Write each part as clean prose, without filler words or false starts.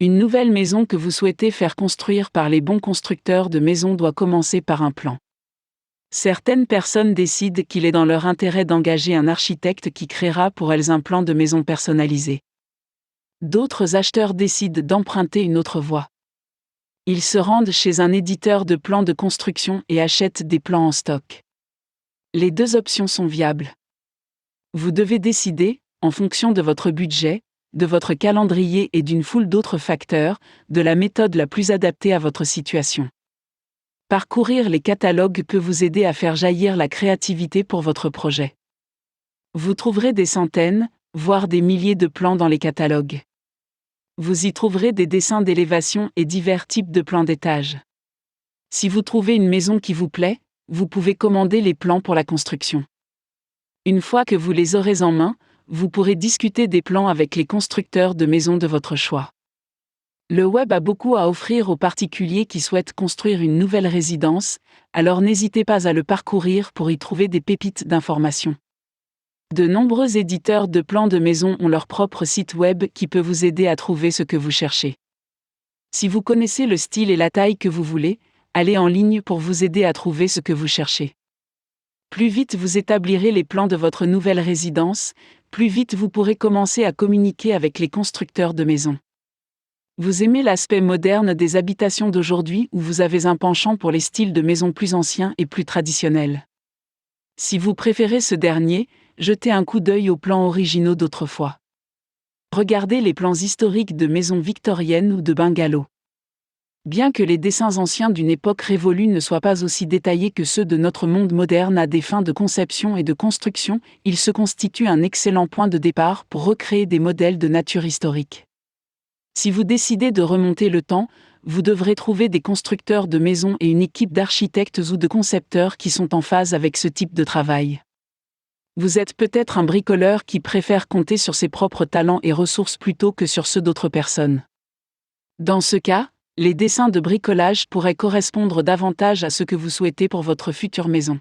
Une nouvelle maison que vous souhaitez faire construire par les bons constructeurs de maisons doit commencer par un plan. Certaines personnes décident qu'il est dans leur intérêt d'engager un architecte qui créera pour elles un plan de maison personnalisé. D'autres acheteurs décident d'emprunter une autre voie. Ils se rendent chez un éditeur de plans de construction et achètent des plans en stock. Les deux options sont viables. Vous devez décider, en fonction de votre budget, de votre calendrier et d'une foule d'autres facteurs, de la méthode la plus adaptée à votre situation. Parcourir les catalogues peut vous aider à faire jaillir la créativité pour votre projet. Vous trouverez des centaines, voire des milliers de plans dans les catalogues. Vous y trouverez des dessins d'élévation et divers types de plans d'étage. Si vous trouvez une maison qui vous plaît, vous pouvez commander les plans pour la construction. Une fois que vous les aurez en main, vous pourrez discuter des plans avec les constructeurs de maisons de votre choix. Le web a beaucoup à offrir aux particuliers qui souhaitent construire une nouvelle résidence, alors n'hésitez pas à le parcourir pour y trouver des pépites d'informations. De nombreux éditeurs de plans de maison ont leur propre site web qui peut vous aider à trouver ce que vous cherchez. Si vous connaissez le style et la taille que vous voulez, allez en ligne pour vous aider à trouver ce que vous cherchez. Plus vite vous établirez les plans de votre nouvelle résidence, plus vite vous pourrez commencer à communiquer avec les constructeurs de maisons. Vous aimez l'aspect moderne des habitations d'aujourd'hui ou vous avez un penchant pour les styles de maisons plus anciens et plus traditionnels? Si vous préférez ce dernier, jetez un coup d'œil aux plans originaux d'autrefois. Regardez les plans historiques de maisons victoriennes ou de bungalows. Bien que les dessins anciens d'une époque révolue ne soient pas aussi détaillés que ceux de notre monde moderne à des fins de conception et de construction, ils se constituent un excellent point de départ pour recréer des modèles de nature historique. Si vous décidez de remonter le temps, vous devrez trouver des constructeurs de maisons et une équipe d'architectes ou de concepteurs qui sont en phase avec ce type de travail. Vous êtes peut-être un bricoleur qui préfère compter sur ses propres talents et ressources plutôt que sur ceux d'autres personnes. Dans ce cas, les dessins de bricolage pourraient correspondre davantage à ce que vous souhaitez pour votre future maison.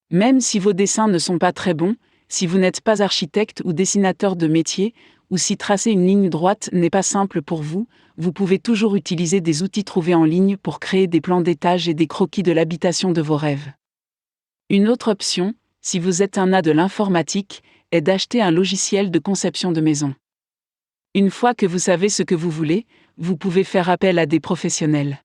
Même si vos dessins ne sont pas très bons, si vous n'êtes pas architecte ou dessinateur de métier, ou si tracer une ligne droite n'est pas simple pour vous, vous pouvez toujours utiliser des outils trouvés en ligne pour créer des plans d'étage et des croquis de l'habitation de vos rêves. Une autre option, si vous êtes un as de l'informatique, est d'acheter un logiciel de conception de maison. Une fois que vous savez ce que vous voulez, vous pouvez faire appel à des professionnels.